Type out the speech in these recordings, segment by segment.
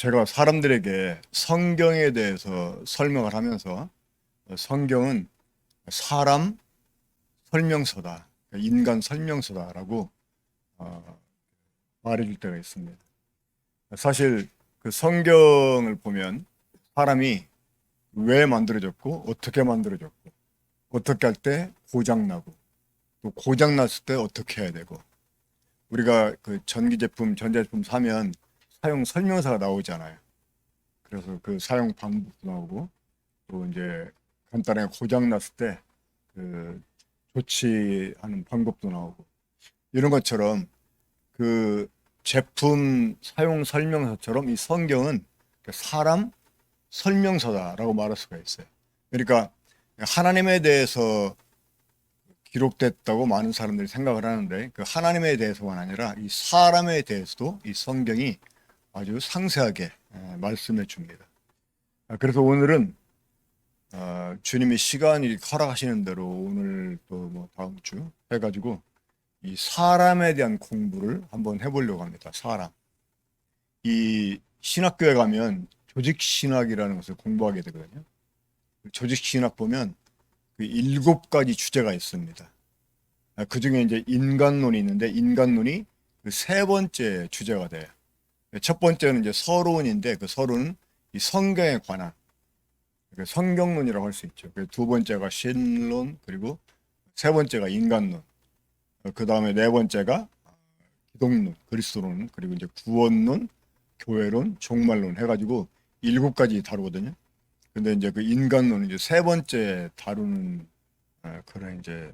제가 사람들에게 성경에 대해서 설명을 하면서 성경은 사람 설명서다, 인간 설명서다라고 말해줄 때가 있습니다. 사실 그 성경을 보면 사람이 왜 만들어졌고 어떻게 만들어졌고 어떻게 할 때 고장나고 또 고장났을 때 어떻게 해야 되고 우리가 그 전기제품, 전자제품 사면 사용 설명서가 나오잖아요. 그래서 그 사용 방법도 나오고 또 이제 간단하게 고장 났을 때 그 조치하는 방법도 나오고 이런 것처럼 그 제품 사용 설명서처럼 이 성경은 사람 설명서다라고 말할 수가 있어요. 그러니까 하나님에 대해서 기록됐다고 많은 사람들이 생각을 하는데 그 하나님에 대해서만 아니라 이 사람에 대해서도 이 성경이 아주 상세하게 말씀해 줍니다. 그래서 오늘은 주님이 시간이 허락하시는 대로 오늘 또 뭐 다음 주 해가지고 이 사람에 대한 공부를 한번 해보려고 합니다. 사람. 이 신학교에 가면 조직신학이라는 것을 공부하게 되거든요. 조직신학 보면 그 7가지 주제가 있습니다. 그 중에 이제 인간론이 있는데 인간론이 그 3번째 주제가 돼요. 첫 번째는 이제 서론인데 그 서론은 이 성경에 관한 성경론이라고 할 수 있죠. 두 번째가 신론, 그리고 세 번째가 인간론, 그 다음에 네 번째가 기독론, 그리스도론, 그리고 이제 구원론, 교회론, 종말론 해가지고 7가지 다루거든요. 근데 이제 그 인간론은 이제 세 번째 다루는 그런 이제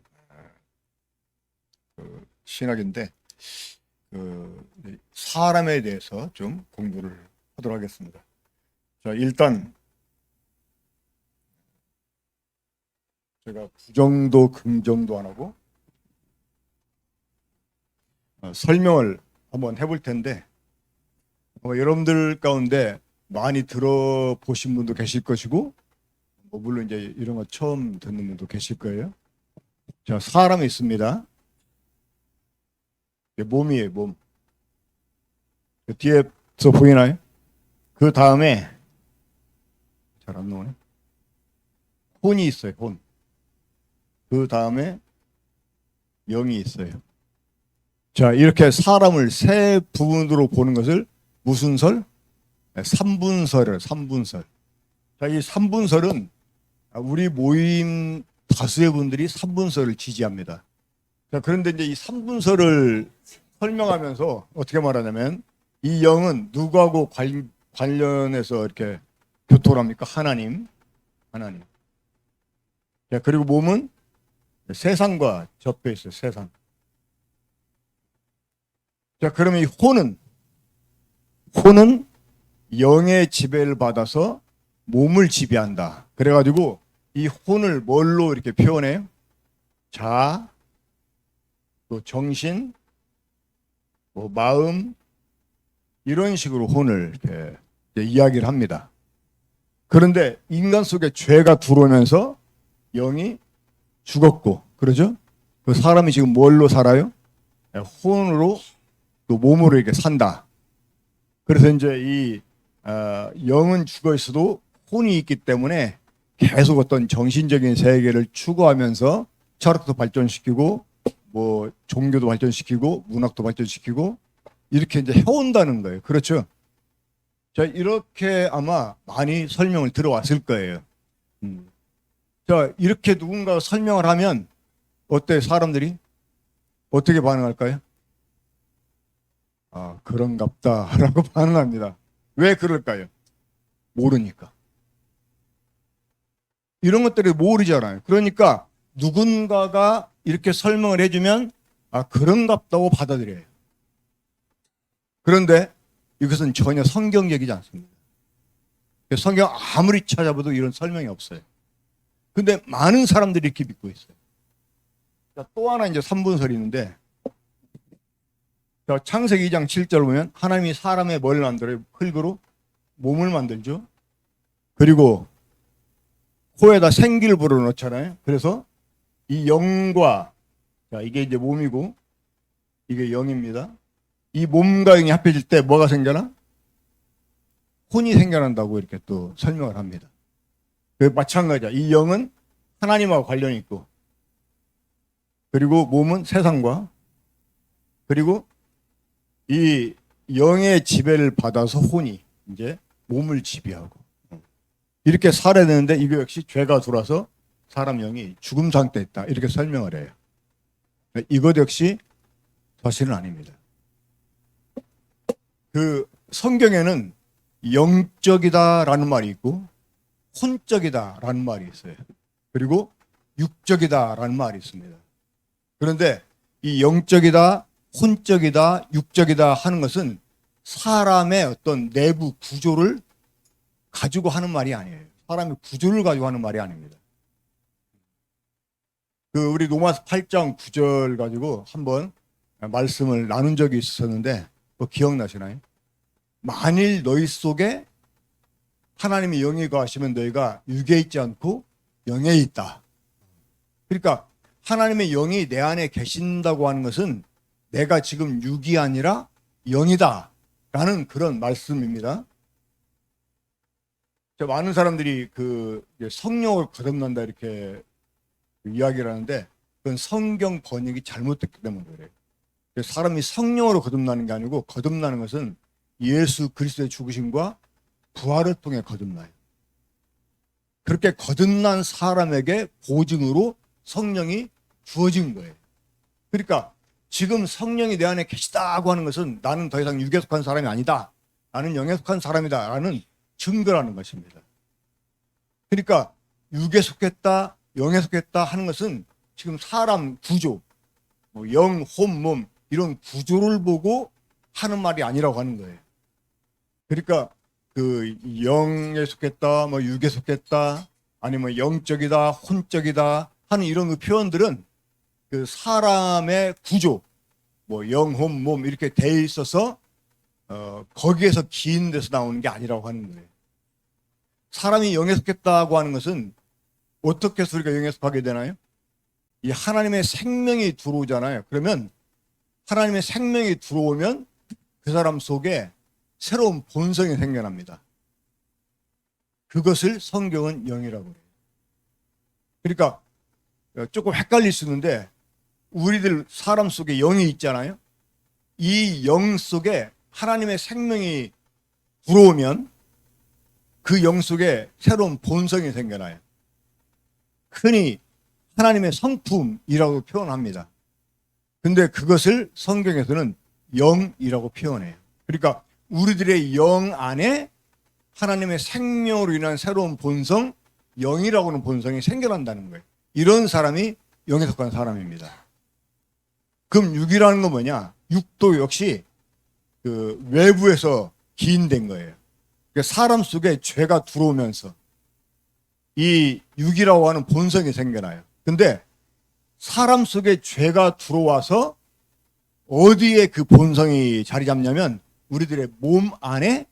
그 신학인데 그 사람에 대해서 좀 공부를 하도록 하겠습니다. 자, 일단 제가 부정도 긍정도 안 하고 설명을 한번 해볼 텐데 여러분들 가운데 많이 들어보신 분도 계실 것이고 물론 이제 이런 거 처음 듣는 분도 계실 거예요. 자, 사람이 있습니다. 몸이에요, 몸. 그 뒤에서 보이나요? 그 다음에 잘 안 나오네. 혼이 있어요, 혼. 그 다음에 영이 있어요. 자, 이렇게 사람을 세 부분으로 보는 것을 무슨 설? 삼분설이에요, 삼분설. 자, 이 삼분설은 우리 모임 다수의 분들이 삼분설을 지지합니다. 자, 그런데 이제 이 삼분설을 설명하면서 어떻게 말하냐면 이 영은 누구하고 관련해서 이렇게 교토를 합니까? 하나님. 하나님. 자, 그리고 몸은 세상과 접해 있어요, 세상. 자, 그러면 이 혼은 영의 지배를 받아서 몸을 지배한다. 그래가지고 이 혼을 뭘로 이렇게 표현해요? 자, 또 정신, 뭐 마음, 이런 식으로 혼을 이렇게 이야기를 합니다. 그런데 인간 속에 죄가 들어오면서 영이 죽었고, 그러죠? 그 사람이 지금 뭘로 살아요? 혼으로 또 몸으로 이렇게 산다. 그래서 이제 이 영은 죽어 있어도 혼이 있기 때문에 계속 어떤 정신적인 세계를 추구하면서 철학도 발전시키고 뭐 종교도 발전시키고 문학도 발전시키고 이렇게 이제 해온다는 거예요. 그렇죠? 자, 이렇게 아마 많이 설명을 들어왔을 거예요. 자, 이렇게 누군가 설명을 하면 어때 사람들이 어떻게 반응할까요? 아, 그런갑다라고 반응합니다. 왜 그럴까요? 모르니까. 이런 것들을 모르잖아요. 그러니까 누군가가 이렇게 설명을 해주면 아, 그런갑다고 받아들여요. 그런데 이것은 전혀 성경적이지 않습니다. 성경 아무리 찾아봐도 이런 설명이 없어요. 근데 많은 사람들이 이렇게 믿고 있어요. 자, 또 하나 이제 3분설이 있는데 자, 창세기 2장 7절 보면 하나님이 사람의 뭘 만들어요? 흙으로 몸을 만들죠. 그리고 코에다 생기를 불어넣잖아요. 그래서 이 영과 자, 이게 이제 몸이고 이게 영입니다. 이 몸과 영이 합해질 때 뭐가 생겨나? 혼이 생겨난다고 이렇게 또 설명을 합니다. 마찬가지야. 이 영은 하나님과 관련이 있고, 그리고 몸은 세상과, 그리고 이 영의 지배를 받아서 혼이 이제 몸을 지배하고 이렇게 살아야 되는데, 이거 역시 죄가 들어와서 사람 영이 죽음 상태에 있다 이렇게 설명을 해요. 이것 역시 사실은 아닙니다. 그 성경에는 영적이다라는 말이 있고 혼적이다라는 말이 있어요. 그리고 육적이다라는 말이 있습니다. 그런데 이 영적이다, 혼적이다, 육적이다 하는 것은 사람의 어떤 내부 구조를 가지고 하는 말이 아니에요. 사람의 구조를 가지고 하는 말이 아닙니다. 우리 로마서 8장 9절 가지고 한번 말씀을 나눈 적이 있었는데 기억나시나요? 만일 너희 속에 하나님의 영이 거하시면 너희가 육에 있지 않고 영에 있다. 그러니까 하나님의 영이 내 안에 계신다고 하는 것은 내가 지금 육이 아니라 영이다 라는 그런 말씀입니다. 많은 사람들이 성령을 거듭난다 이렇게 이야기를 하는데 그건 성경 번역이 잘못됐기 때문에 그래요. 사람이 성령으로 거듭나는 게 아니고 거듭나는 것은 예수 그리스도의 죽으심과 부활을 통해 거듭나요. 그렇게 거듭난 사람에게 보증으로 성령이 주어진 거예요. 그러니까 지금 성령이 내 안에 계시다고 하는 것은 나는 더 이상 육에 속한 사람이 아니다. 나는 영에 속한 사람이다 라는 증거라는 것입니다. 그러니까 육에 속했다, 영에 속했다 하는 것은 지금 사람 구조, 영, 혼, 몸 이런 구조를 보고 하는 말이 아니라고 하는 거예요. 그러니까 영에 속했다, 육에 속했다, 아니면 영적이다, 혼적이다 하는 이런 표현들은 사람의 구조, 영, 혼, 몸 이렇게 돼 있어서 거기에서 긴 데서 나오는 게 아니라고 하는 거예요. 사람이 영에 속했다고 하는 것은 어떻게 해서 우리가 영에 속하게 되나요? 이 하나님의 생명이 들어오잖아요. 그러면 하나님의 생명이 들어오면 그 사람 속에 새로운 본성이 생겨납니다. 그것을 성경은 영이라고 해요. 그러니까 조금 헷갈릴 수 있는데 우리들 사람 속에 영이 있잖아요. 이 영 속에 하나님의 생명이 들어오면 그 영 속에 새로운 본성이 생겨나요. 흔히 하나님의 성품이라고 표현합니다. 근데 그것을 성경에서는 영이라고 표현해요. 그러니까 우리들의 영 안에 하나님의 생명으로 인한 새로운 본성, 영이라고 하는 본성이 생겨난다는 거예요. 이런 사람이 영에 속한 사람입니다. 그럼 육이라는 건 뭐냐? 육도 역시 외부에서 기인된 거예요. 그러니까 사람 속에 죄가 들어오면서 이 육이라고 하는 본성이 생겨나요. 근데 사람 속에 죄가 들어와서 어디에 그 본성이 자리 잡냐면 우리들의 몸 안에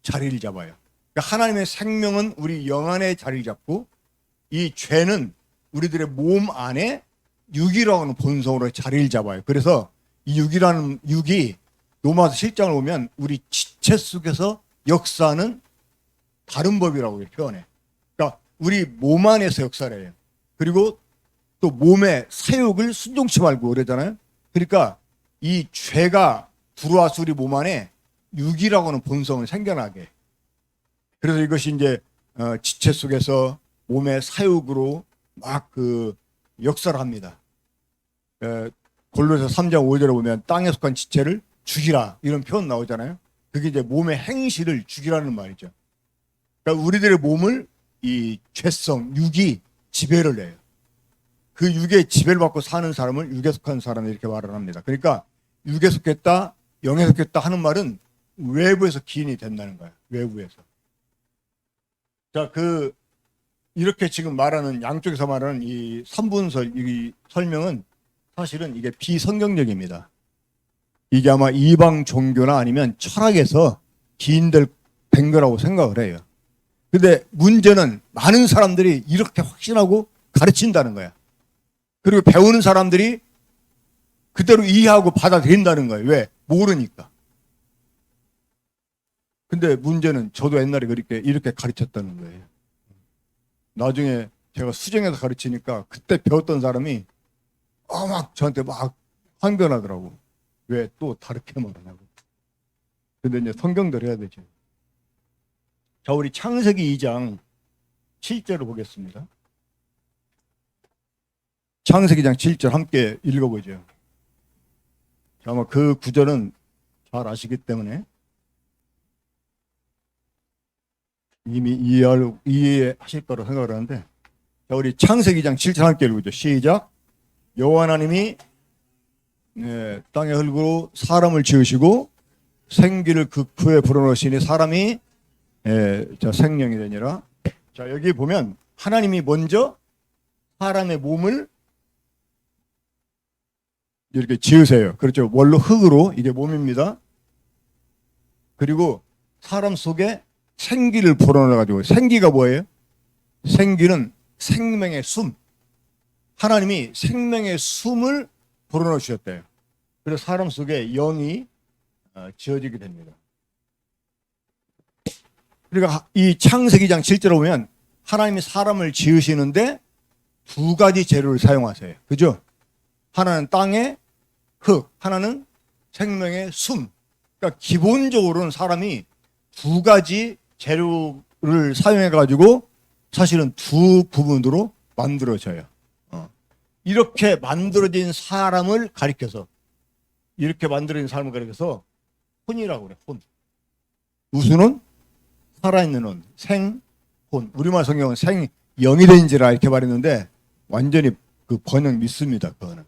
자리를 잡아요. 그러니까 하나님의 생명은 우리 영 안에 자리를 잡고 이 죄는 우리들의 몸 안에 육이라고 하는 본성으로 자리를 잡아요. 그래서 이 육이라는 육이 로마서 7장을 보면 우리 지체 속에서 역사하는 다른 법이라고 표현해. 그러니까 우리 몸 안에서 역사를 해요. 그리고 또 몸의 사욕을 순종치 말고 그러잖아요. 그러니까 이 죄가 들어와서 우리 몸 안에 육이라고 하는 본성을 생겨나게. 그래서 이것이 이제 지체 속에서 몸의 사욕으로 막 역사를 합니다. 골로새 3장 5절에 보면 땅에 속한 지체를 죽이라 이런 표현 나오잖아요. 그게 이제 몸의 행실을 죽이라는 말이죠. 그러니까 우리들의 몸을 이 죄성, 육이 지배를 해요. 그 육의 지배를 받고 사는 사람을 육에 속한 사람 이렇게 말을 합니다. 그러니까 육에 속했다, 영에 속했다 하는 말은 외부에서 기인이 된다는 거예요. 외부에서. 자, 이렇게 지금 말하는 양쪽에서 말하는 이 3분설 이 설명은 사실은 이게 비성경적입니다. 이게 아마 이방 종교나 아니면 철학에서 기인된 거라고 생각을 해요. 근데 문제는 많은 사람들이 이렇게 확신하고 가르친다는 거야. 그리고 배우는 사람들이 그대로 이해하고 받아들인다는 거예요. 왜? 모르니까. 근데 문제는 저도 옛날에 이렇게 가르쳤다는 거예요. 나중에 제가 수정해서 가르치니까 그때 배웠던 사람이 막 저한테 막 항변하더라고. 왜 또 다르게 말하냐고. 근데 이제 성경대로 해야 되죠. 자, 우리 창세기 2장 7절을 보겠습니다. 창세기 2장 7절 함께 읽어보죠. 자, 아마 그 구절은 잘 아시기 때문에 이미 이해하실 거라고 생각을 하는데, 자, 우리 창세기 2장 7절 함께 읽어보죠. 시작. 여호와 하나님이 땅의 흙으로 사람을 지으시고 생기를 그 후에 불어넣으시니 사람이 자, 생명이 되니라. 자, 여기 보면 하나님이 먼저 사람의 몸을 이렇게 지으세요. 그렇죠. 원로 흙으로 이게 몸입니다. 그리고 사람 속에 생기를 불어넣어가지고, 생기가 뭐예요? 생기는 생명의 숨. 하나님이 생명의 숨을 불어넣어 주셨대요. 그래서 사람 속에 영이 지어지게 됩니다. 그러니까 이 창세기 2장 7절에 보면 하나님이 사람을 지으시는데 두 가지 재료를 사용하세요. 그죠? 하나는 땅의 흙, 하나는 생명의 숨. 그러니까 기본적으로는 사람이 두 가지 재료를 사용해가지고 사실은 두 부분으로 만들어져요. 이렇게 만들어진 사람을 가리켜서, 혼이라고 그래, 혼. 우수는 살아있는 혼, 생혼. 우리말 성경은 생영이 된지라 이렇게 말했는데 완전히 그 번역 믿습니다. 그거는.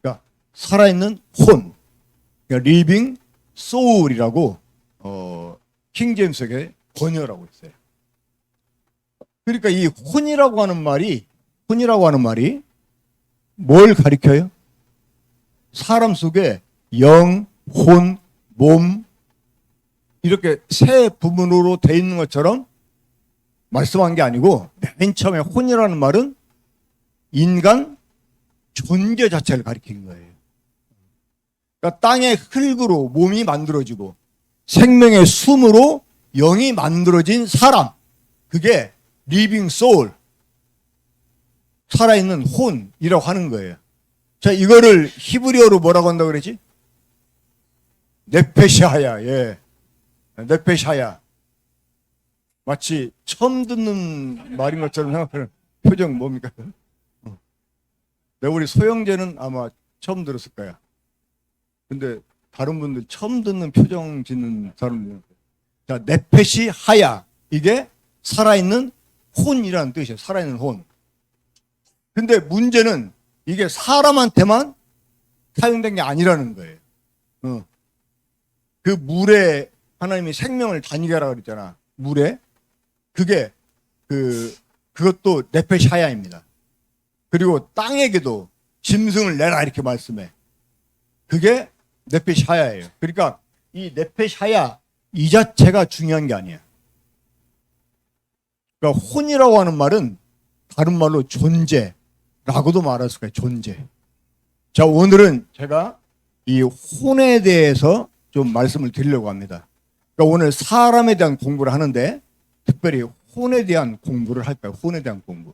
그러니까 살아있는 혼, 그러니까 living soul이라고 킹제임스의 번역하고 있어요. 그러니까 이 혼이라고 하는 말이 뭘 가리켜요? 사람 속에 영, 혼, 몸 이렇게 세 부분으로 돼 있는 것처럼 말씀한 게 아니고, 맨 처음에 혼이라는 말은 인간 존재 자체를 가리키는 거예요. 그러니까 땅의 흙으로 몸이 만들어지고 생명의 숨으로 영이 만들어진 사람, 그게 리빙 소울, 살아있는 혼이라고 하는 거예요. 자, 이거를 히브리어로 뭐라고 한다고 그러지? 네페시하야. 예. 네페시하야. 마치 처음 듣는 말인 것처럼 생각하는 표정 뭡니까? 우리 소영재는 아마 처음 들었을 거야. 근데 다른 분들 처음 듣는 표정 짓는 사람들. 자, 네페시하야. 이게 살아있는 혼이라는 뜻이에요. 살아있는 혼. 근데 문제는 이게 사람한테만 사용된 게 아니라는 거예요. 그 물에 하나님이 생명을 다니게 하라 그랬잖아. 물에. 그게 그것도 네페샤야입니다. 그리고 땅에게도 짐승을 내라 이렇게 말씀해. 그게 네페샤야예요. 그러니까 이 네페샤야 이 자체가 중요한 게 아니야. 그러니까 혼이라고 하는 말은 다른 말로 존재라고도 말할 수가 있어요. 존재. 자, 오늘은 제가 이 혼에 대해서 좀 말씀을 드리려고 합니다. 그러니까 오늘 사람에 대한 공부를 하는데 특별히 혼에 대한 공부를 할까요? 혼에 대한 공부.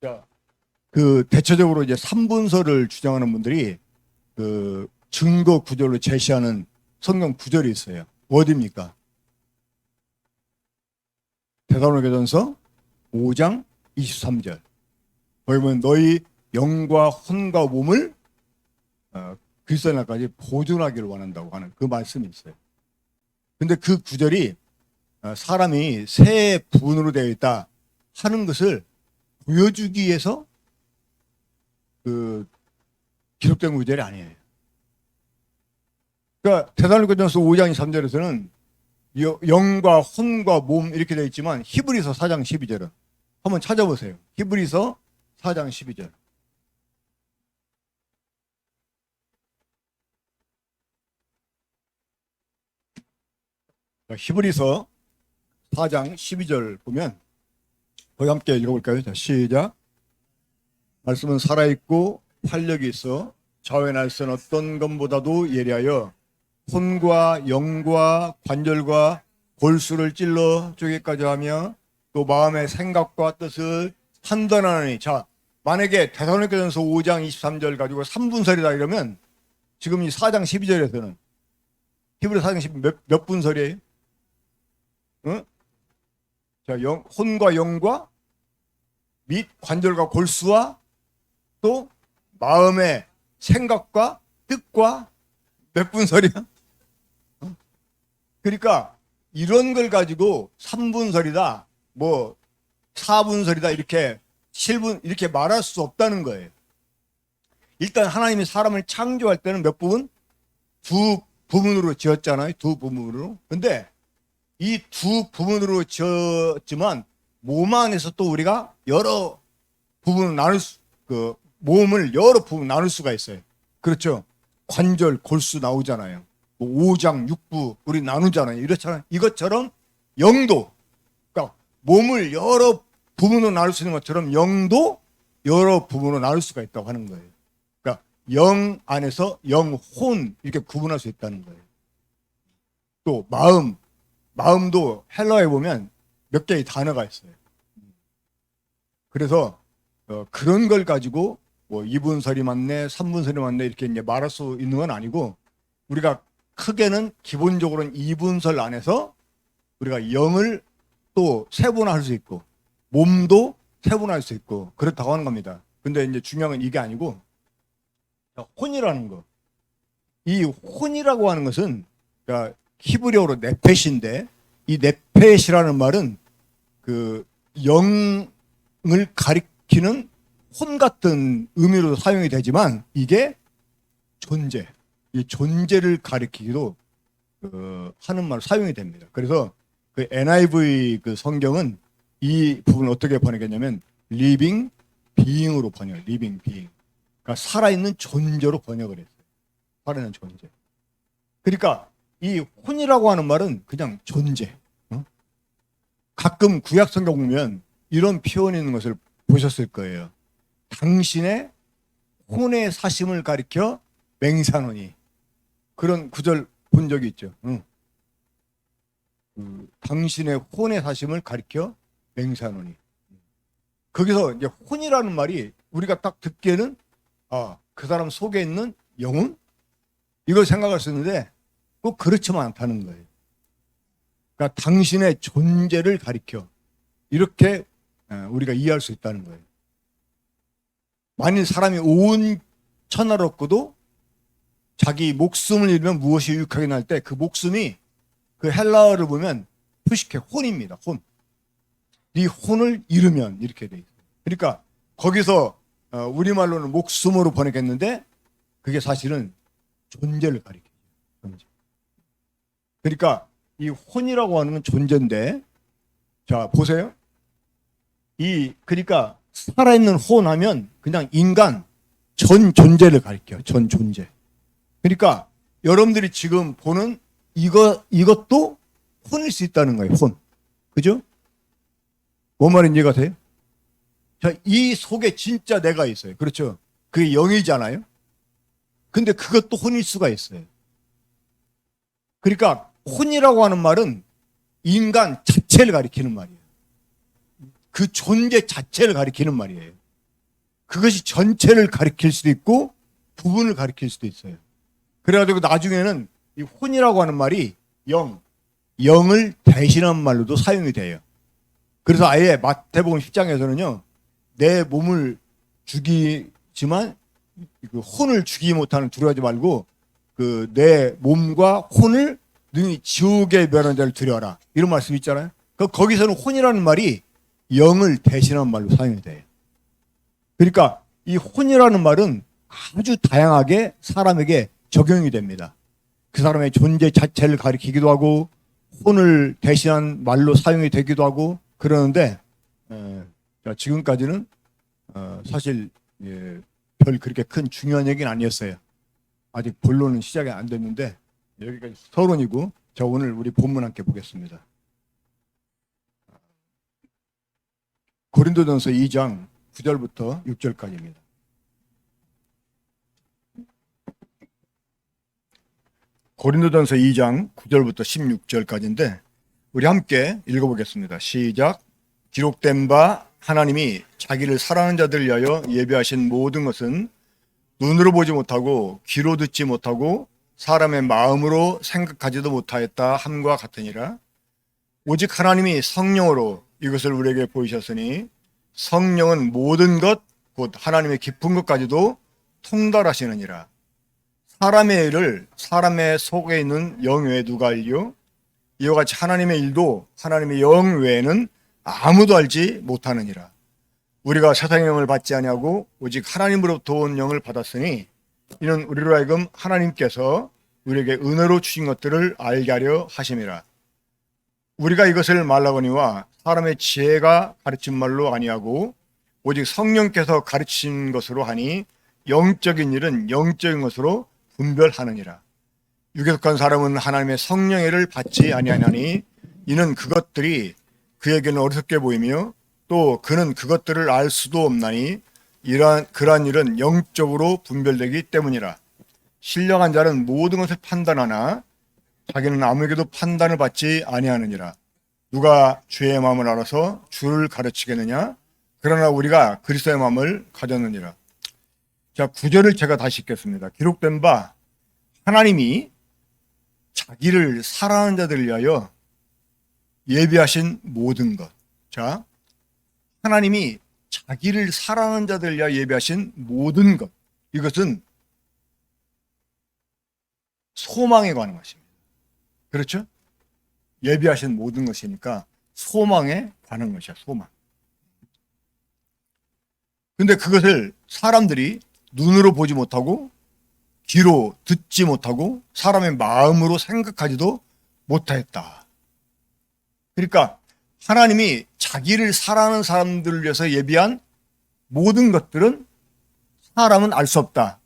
자, 대체적으로 이제 3분서를 주장하는 분들이 증거 구절로 제시하는 성경 구절이 있어요. 어디입니까? 데살로니가전서 5장 23절. 거기 보면 너희 영과 혼과 몸을 그리스도의 날까지 보존하기를 원한다고 하는 그 말씀이 있어요. 근데 그 구절이 사람이 세 부분으로 되어 있다 하는 것을 보여주기 위해서 기록된 구절이 아니에요. 그러니까 데살로니가전서 5장 23절에서는 영과 혼과 몸 이렇게 되어 있지만 히브리서 4장 12절은 한번 찾아보세요. 히브리서 4장 12절. 히브리서 4장 12절 보면 거기 함께 읽어볼까요? 자, 시작. 말씀은 살아있고 활력이 있어 좌우의 날선 어떤 것보다도 예리하여 혼과 영과 관절과 골수를 찔러 쪼개까지 하며 또 마음의 생각과 뜻을 판단하느니. 자, 만약에 데살로니가전서 5장 23절 가지고 3분설이다 이러면 지금 이 4장 12절에서는 히브리 4장 12절 몇 분설이에요? 응? 자, 혼과 영과 및 관절과 골수와 또 마음의 생각과 뜻과 몇 분설이야? 그러니까 이런 걸 가지고 3분설이다, 뭐 4분설이다 이렇게 7분 이렇게 말할 수 없다는 거예요. 일단 하나님이 사람을 창조할 때는 몇 부분? 두 부분으로 지었잖아요. 두 부분으로. 근데 이 두 부분으로 지었지만 몸 안에서 또 우리가 여러 부분을 몸을 여러 부분 나눌 수가 있어요. 그렇죠? 관절, 골수 나오잖아요. 뭐 오장, 육부 우리 나누잖아요. 이렇잖아요. 이것처럼 영도, 그러니까 몸을 여러 부분으로 나눌 수 있는 것처럼 영도 여러 부분으로 나눌 수가 있다고 하는 거예요. 그러니까 영 안에서 영혼 이렇게 구분할 수 있다는 거예요. 또 마음도 헬라어에 보면 몇 개의 단어가 있어요. 그래서 그런 걸 가지고 뭐 2분설이 맞네, 3분설이 맞네 이렇게 이제 말할 수 있는 건 아니고, 우리가 크게는 기본적으로는 2분설 안에서 우리가 영을 또 세분화할 수 있고 몸도 세분화할 수 있고 그렇다고 하는 겁니다. 근데 이제 중요한 건 이게 아니고 혼이라는 거. 이 혼이라고 하는 것은 그러니까 히브리어로 네펫인데, 이 네펫이라는 말은 그 영을 가리키는 혼 같은 의미로 사용이 되지만 이게 존재, 이 존재를 가리키기도 하는 말로 사용이 됩니다. 그래서 그 NIV 그 성경은 이 부분을 어떻게 번역했냐면 living being으로 번역, living being. 그러니까 살아있는 존재로 번역을 했어요. 살아있는 존재. 그러니까 이 혼이라고 하는 말은 그냥 존재. 가끔 구약 성경 보면 이런 표현이 있는 것을 보셨을 거예요. 당신의 혼의 사심을 가리켜 맹세하노니. 그런 구절 본 적이 있죠. 당신의 혼의 사심을 가리켜 맹세하노니. 거기서 이제 혼이라는 말이 우리가 딱 듣기에는 그 사람 속에 있는 영혼? 이걸 생각할 수 있는데 꼭 그렇지만 않다는 거예요. 그러니까 당신의 존재를 가리켜 이렇게 우리가 이해할 수 있다는 거예요. 만일 사람이 온 천하를 얻고도 자기 목숨을 잃으면 무엇이 유익하게 날 때 그 목숨이 그 헬라어를 보면 표식해 혼입니다. 혼. 네 혼을 잃으면 이렇게 돼 있어요. 그러니까 거기서 우리말로는 목숨으로 번역했는데 그게 사실은 존재를 가리켜요. 존재. 그러니까 이 혼이라고 하는 건 존재인데, 자 보세요. 그러니까 살아있는 혼 하면 그냥 인간 전 존재를 가리켜요. 전 존재. 그러니까 여러분들이 지금 보는 이것도 혼일 수 있다는 거예요. 혼. 그죠? 뭔 말인지 이해가 돼요? 자, 이 속에 진짜 내가 있어요. 그렇죠? 그게 영이잖아요. 근데 그것도 혼일 수가 있어요. 그러니까 혼이라고 하는 말은 인간 자체를 가리키는 말이에요. 그 존재 자체를 가리키는 말이에요. 그것이 전체를 가리킬 수도 있고 부분을 가리킬 수도 있어요. 그래가지고 나중에는 이 혼이라고 하는 말이 영을 대신한 말로도 사용이 돼요. 그래서 아예 마태복음 10장에서는요, 내 몸을 죽이지만 그 혼을 죽이지 못하는 두려워하지 말고 그 내 몸과 혼을 능히 지옥에 멸한 자를 두려워하라, 이런 말씀 있잖아요. 거기서는 혼이라는 말이 영을 대신한 말로 사용이 돼요. 그러니까 이 혼이라는 말은 아주 다양하게 사람에게 적용이 됩니다. 그 사람의 존재 자체를 가리키기도 하고 혼을 대신한 말로 사용이 되기도 하고 그러는데, 지금까지는 사실 별 그렇게 큰 중요한 얘기는 아니었어요. 아직 본론은 시작이 안 됐는데 여기까지 서론이고, 자 오늘 우리 본문 함께 보겠습니다. 고린도전서 2장 9절부터 6절까지입니다. 고린도전서 2장 9절부터 16절까지인데 우리 함께 읽어보겠습니다. 시작. 기록된 바 하나님이 자기를 사랑하는 자들 위하여 예비하신 모든 것은 눈으로 보지 못하고 귀로 듣지 못하고 사람의 마음으로 생각하지도 못하였다 함과 같으니라. 오직 하나님이 성령으로 이것을 우리에게 보이셨으니 성령은 모든 것 곧 하나님의 깊은 것까지도 통달하시느니라. 사람의 일을 사람의 속에 있는 영 외에 누가 알리요? 이와 같이 하나님의 일도 하나님의 영 외에는 아무도 알지 못하느니라. 우리가 세상의 영을 받지 아니하고 오직 하나님으로부터 온 영을 받았으니 이는 우리로 하여금 하나님께서 우리에게 은혜로 주신 것들을 알게 하려 하심이라. 우리가 이것을 말하거니와 사람의 지혜가 가르친 말로 아니하고 오직 성령께서 가르친 것으로 하니 영적인 일은 영적인 것으로 분별하느니라. 육에 속한 사람은 하나님의 성령의를 받지 아니하나니 이는 그것들이 그에게는 어리석게 보이며 또 그는 그것들을 알 수도 없나니 그러한 일은 영적으로 분별되기 때문이라. 신령한 자는 모든 것을 판단하나 자기는 아무에게도 판단을 받지 아니하느니라. 누가 주의 마음을 알아서 주를 가르치겠느냐? 그러나 우리가 그리스도의 마음을 가졌느니라. 자, 9절을 제가 다시 읽겠습니다. 기록된 바 하나님이 자기를 사랑하는 자들을 위하여 예비하신 모든 것. 자, 하나님이 자기를 사랑하는 자들을 위하여 예비하신 모든 것. 이것은 소망에 관한 것입니다. 그렇죠? 예비하신 모든 것이니까 소망에 관한 것이야, 소망. 근데 그것을 사람들이 눈으로 보지 못하고 귀로 듣지 못하고 사람의 마음으로 생각하지도 못하였다. 그러니까 하나님이 자기를 사랑하는 사람들을 위해서 예비한 모든 것들은 사람은 알 수 없다.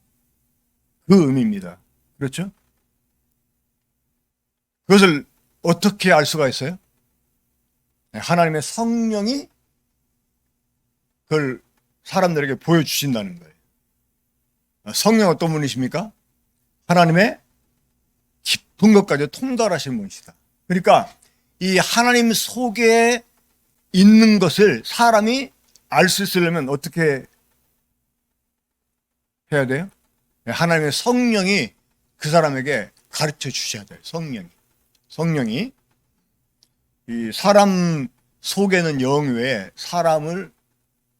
그 의미입니다. 그렇죠? 그것을 어떻게 알 수가 있어요? 하나님의 성령이 그걸 사람들에게 보여주신다는 거예요. 성령 어떤 분이십니까? 하나님의 깊은 것까지 통달하신 분이시다. 그러니까 이 하나님 속에 있는 것을 사람이 알 수 있으려면 어떻게 해야 돼요? 하나님의 성령이 그 사람에게 가르쳐 주셔야 돼요. 성령이 이 사람 속에는 영 외에 사람을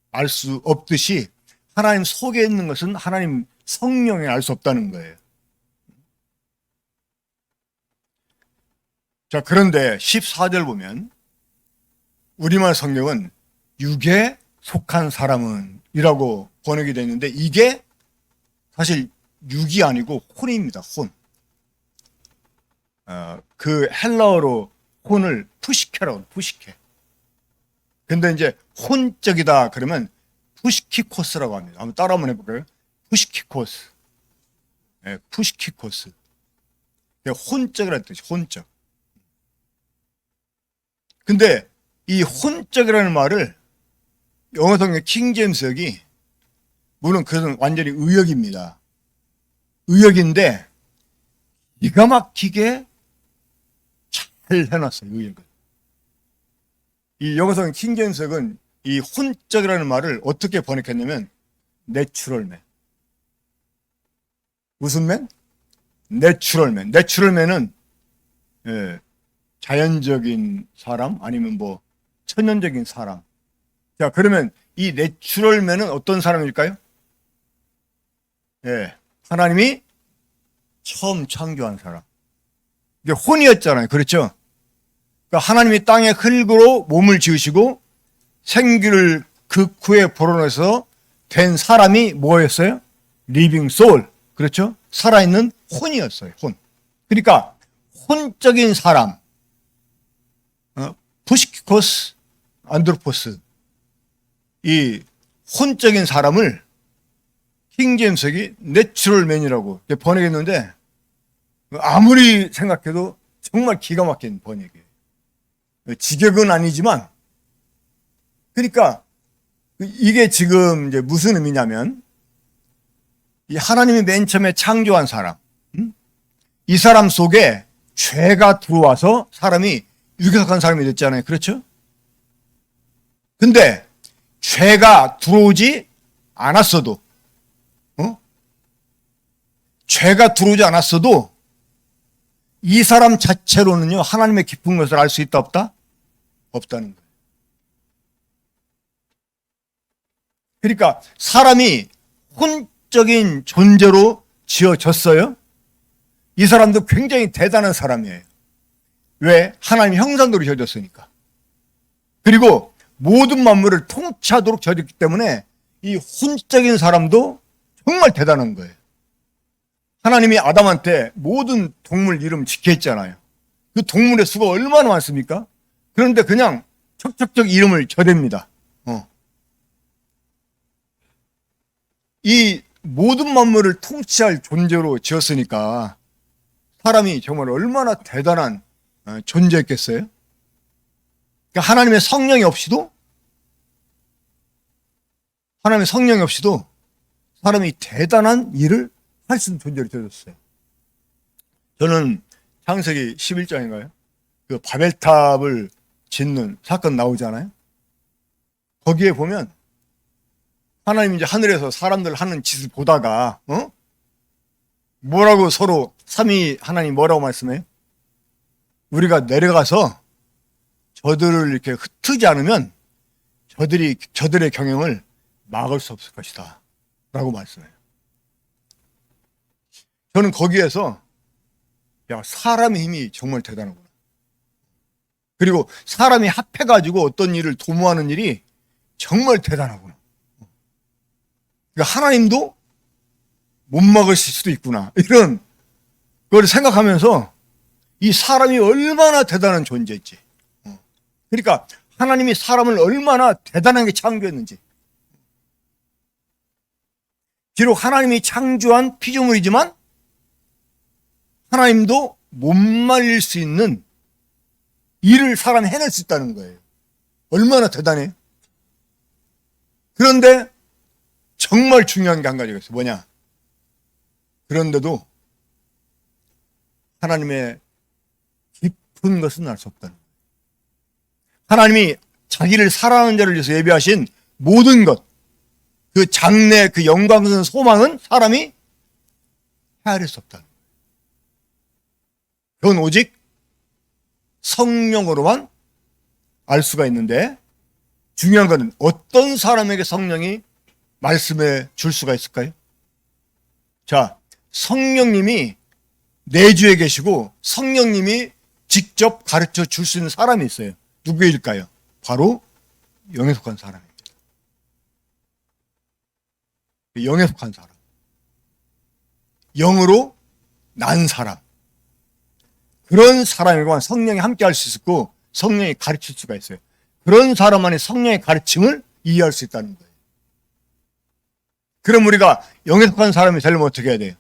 알 수 없듯이 하나님 속에 있는 것은 하나님 성령이 알 수 없다는 거예요. 자, 그런데 14절 보면 우리말 성경은 육에 속한 사람은 이라고 번역이 되어 있는데 이게 사실 육이 아니고 혼입니다. 혼. 그 헬라어로 혼을 푸시케라고 푸시케. 근데 이제 혼적이다 그러면 푸시키코스라고 합니다. 한번 따라 한번 해볼까요? 푸시키코스. 네, 푸시키코스. 혼적이라는 뜻이 혼적. 근데 이 혼적이라는 말을 영어 성경 킹제임스역이 물론 그것은 완전히 의역입니다. 의역인데 기가 막히게 잘 해놨어요. 의역을. 이 영어 성경 킹제임스역은 이 혼적이라는 말을 어떻게 번역했냐면 내추럴맨. 무슨 맨? 내추럴맨. 내추럴맨은 자연적인 사람 아니면 뭐 천연적인 사람. 자, 그러면 이 내추럴맨은 어떤 사람일까요? 하나님이 처음 창조한 사람. 이게 혼이었잖아요. 그렇죠? 그러니까 하나님이 땅의 흙으로 몸을 지으시고 생기를 그 후에 불어넣어서 된 사람이 뭐였어요? 리빙 소울. 그렇죠? 살아있는 혼이었어요. 혼. 그러니까 혼적인 사람. 푸시키코스 안드로포스. 이 혼적인 사람을 킹제임스역이 내추럴맨이라고 번역했는데 아무리 생각해도 정말 기가 막힌 번역이에요. 직역은 아니지만 그러니까 이게 지금 이제 무슨 의미냐면 이 하나님이 맨 처음에 창조한 사람, 이 사람 속에 죄가 들어와서 사람이 유괴석한 사람이 됐잖아요. 그렇죠? 근데 죄가 들어오지 않았어도, 죄가 들어오지 않았어도 이 사람 자체로는요, 하나님의 깊은 것을 알 수 있다, 없다? 없다는 거예요. 그러니까 사람이 혼적인 존재로 지어졌어요. 이 사람도 굉장히 대단한 사람이에요. 왜? 하나님 형상대로 지어졌으니까. 그리고 모든 만물을 통치하도록 지어졌기 때문에 이 혼적인 사람도 정말 대단한 거예요. 하나님이 아담한테 모든 동물 이름 지켜 했잖아요. 그 동물의 수가 얼마나 많습니까? 그런데 그냥 척척척 이름을 저댑니다. 이 모든 만물을 통치할 존재로 지었으니까 사람이 정말 얼마나 대단한 존재였겠어요? 그러니까 하나님의 성령이 없이도 사람이 대단한 일을 할 수 있는 존재로 되었어요. 저는 창세기 11장인가요? 그 바벨탑을 짓는 사건 나오잖아요. 거기에 보면 하나님이 이제 하늘에서 사람들 하는 짓을 보다가 뭐라고 서로 삼위 하나님 뭐라고 말씀해요? 우리가 내려가서 저들을 이렇게 흩트지 않으면 저들의 경영을 막을 수 없을 것이다 라고 말씀해요. 저는 거기에서 야, 사람의 힘이 정말 대단하구나. 그리고 사람이 합해가지고 어떤 일을 도모하는 일이 정말 대단하구나. 그러니까 하나님도 못 막으실 수도 있구나. 이런 걸 생각하면서 이 사람이 얼마나 대단한 존재인지. 그러니까 하나님이 사람을 얼마나 대단하게 창조했는지. 비록 하나님이 창조한 피조물이지만 하나님도 못 말릴 수 있는 일을 사람이 해낼 수 있다는 거예요. 얼마나 대단해. 그런데 정말 중요한 게 한 가지가 있어요. 뭐냐? 그런데도 하나님의 깊은 것은 알 수 없다는 거예요. 하나님이 자기를 사랑하는 자를 위해서 예비하신 모든 것, 그 장래, 그 영광스러운 소망은 사람이 헤아릴 수 없다는 거예요. 그건 오직 성령으로만 알 수가 있는데 중요한 것은 어떤 사람에게 성령이 말씀해 줄 수가 있을까요? 자, 성령님이 내주에 계시고 성령님이 직접 가르쳐 줄 수 있는 사람이 있어요. 누구일까요? 바로 영에 속한 사람입니다. 영에 속한 사람. 영으로 난 사람. 그런 사람에게만 성령이 함께 할 수 있고 성령이 가르칠 수가 있어요. 그런 사람만이 성령의 가르침을 이해할 수 있다는 거예요. 그럼 우리가 영에 속한 사람이 되려면 어떻게 해야 돼요?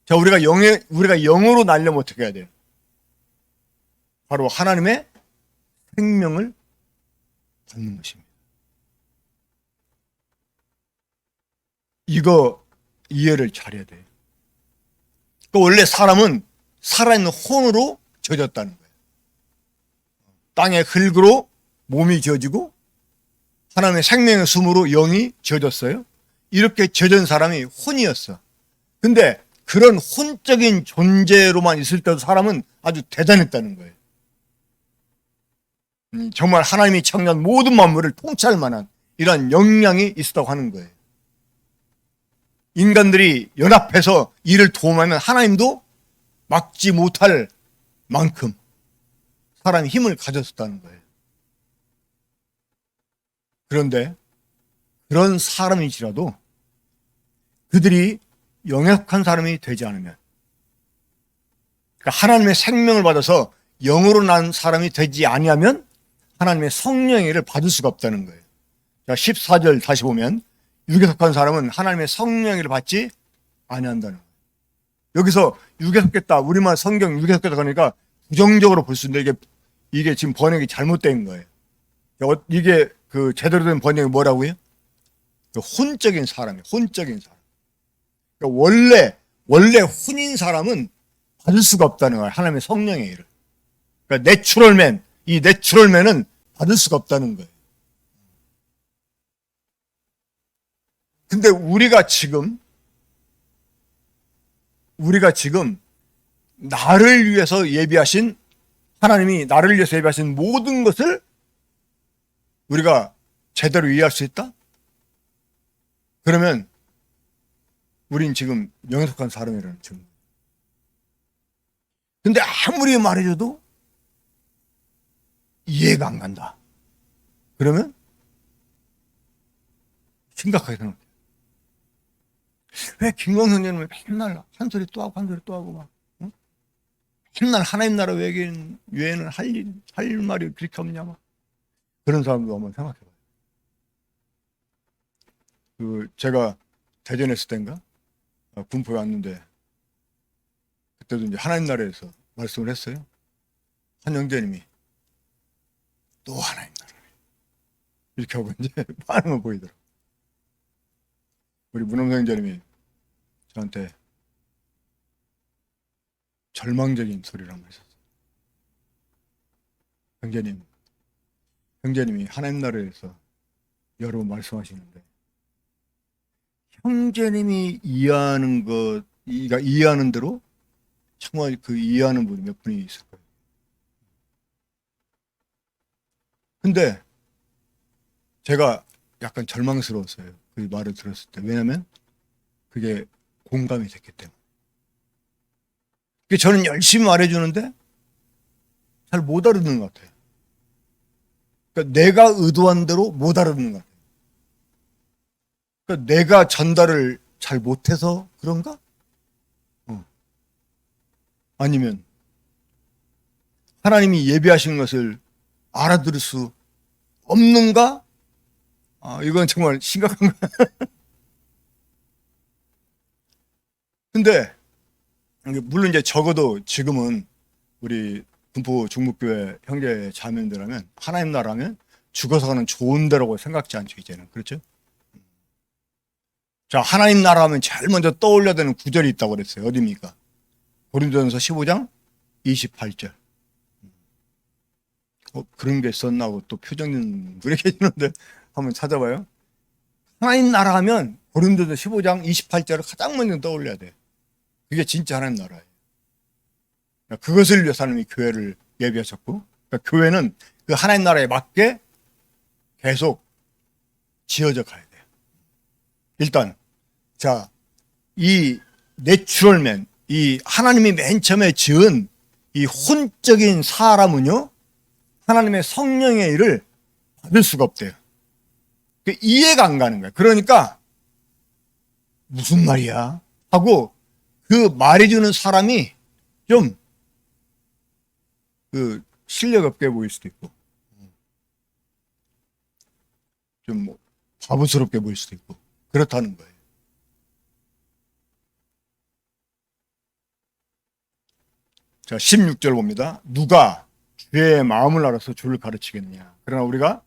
자, 우리가 영으로 날려면 어떻게 해야 돼요? 바로 하나님의 생명을 받는 것입니다. 이거 이해를 잘해야 돼요. 그러니까 원래 사람은 살아있는 혼으로 지어졌다는 거예요. 땅의 흙으로 몸이 지어지고 하나님의 생명의 숨으로 영이 지어졌어요. 이렇게 지어진 사람이 혼이었어. 근데 그런 혼적인 존재로만 있을 때도 사람은 아주 대단했다는 거예요. 정말 하나님이 창조한 모든 만물을 통치할 만한 이러한 역량이 있었다고 하는 거예요. 인간들이 연합해서 일을 도움하면 하나님도 막지 못할 만큼 사람이 힘을 가졌었다는 거예요. 그런데 그런 사람이지라도 그들이 영역한 사람이 되지 않으면, 그러니까 하나님의 생명을 받아서 영으로 난 사람이 되지 아니하면 하나님의 성령의 일을 받을 수가 없다는 거예요. 자, 14절 다시 보면 육에 속한 사람은 하나님의 성령의 일을 받지 아니한다는 거예요. 여기서 육에 속했다, 우리만 성경 육에 속했다 그러니까 부정적으로 볼 수 있는데 이게 지금 번역이 잘못된 거예요. 이게 그 제대로 된 번역이 뭐라고요? 혼적인 사람이에요. 혼적인 사람. 그러니까 원래 혼인 사람은 받을 수가 없다는 거예요. 하나님의 성령의 일을. 그러니까 내추럴맨, 이 내추럴맨은 받을 수가 없다는 거예요. 근데 우리가 지금 나를 위해서 예비하신, 하나님이 나를 위해서 예비하신 모든 것을 우리가 제대로 이해할 수 있다? 그러면 우린 지금 영속한 사람이라는 증거. 근데 아무리 말해줘도 이해가 안 간다. 그러면 심각하게 생각해. 왜 김광선님은 맨날 한 소리 또 하고 한 소리 또 하고 막, 응? 맨날 하나님 나라 외에는 할 말이 그렇게 없냐 막. 그런 사람도 한번 생각해봐요. 제가 대전에 있을 때인가 군포에 왔는데, 그때도 이제 하나님 나라에서 말씀을 했어요. 한 형제님이 또 하나님 나라 이렇게 하고 이제 반응을 보이더라고요. 우리 문엄성 형제님이 저한테 절망적인 소리를 한번 하셨어요. 형제님이 하나님 나라에서 여러 번 말씀하시는데, 형제님이 이해하는 이해하는 대로 정말 그 이해하는 분이 몇 분이 있을 거예요. 근데 제가 약간 절망스러웠어요. 그 말을 들었을 때. 왜냐면 그게 공감이 됐기 때문에. 저는 열심히 말해주는데 잘 못 알아듣는 것 같아요. 그러니까 내가 의도한 대로 못 알아듣는 것 같아요. 그러니까 내가 전달을 잘 못해서 그런가? 아니면 하나님이 예비하신 것을 알아들을 수 없는가? 이건 정말 심각한 거야. 근데 물론 이제 적어도 지금은 우리 군포 중목교회 형제 자매들하면 하나님 나라면 죽어서 가는 좋은 데라고 생각지 않죠, 이제는. 그렇죠? 자, 하나님 나라 하면 제일 먼저 떠올려야 되는 구절이 있다고 그랬어요. 어디입니까? 고린도전서 15장 28절. 그런 게 있었나 하고 또 표정 있는 분이 계시는데 한번 찾아봐요. 하나님 나라 하면 고린도전서 15장 28절을 가장 먼저 떠올려야 돼. 그게 진짜 하나님 나라예요. 그것을 위해서 하나님이 교회를 예비하셨고, 그러니까 교회는 그 하나님 나라에 맞게 계속 지어져 가야 돼요. 일단 자, 이 내추럴맨, 이 하나님이 맨 처음에 지은 이 혼적인 사람은요, 하나님의 성령의 일을 받을 수가 없대요. 이해가 안 가는 거야. 그러니까 무슨 말이야 하고 그 말해주는 사람이 좀 실력 없게 보일 수도 있고, 좀 바보스럽게 보일 수도 있고, 그렇다는 거예요. 자, 16절 봅니다. 누가 주의 마음을 알아서 주를 가르치겠느냐. 그러나 우리가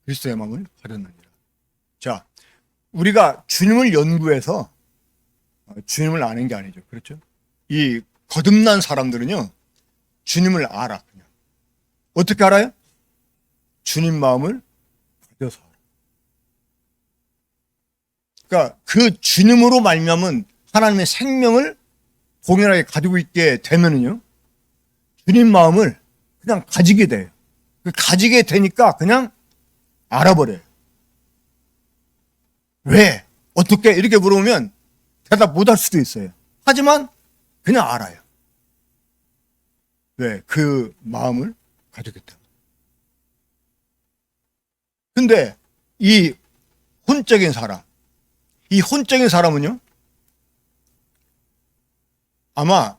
그리스도의 마음을 가졌느니라. 자, 우리가 주님을 연구해서 주님을 아는 게 아니죠. 그렇죠? 이 거듭난 사람들은요, 주님을 알아. 그냥. 어떻게 알아요? 주님 마음을 가져서 알아. 그러니까 그 주님으로 말미암은 하나님의 생명을 공연하게 가지고 있게 되면은요, 주님 마음을 그냥 가지게 돼요. 가지게 되니까 그냥 알아버려요. 왜? 어떻게? 이렇게 물어보면 대답 못 할 수도 있어요. 하지만 그냥 알아요. 왜? 그 마음을 가졌기 때문에. 근데 이 혼적인 사람은요, 아마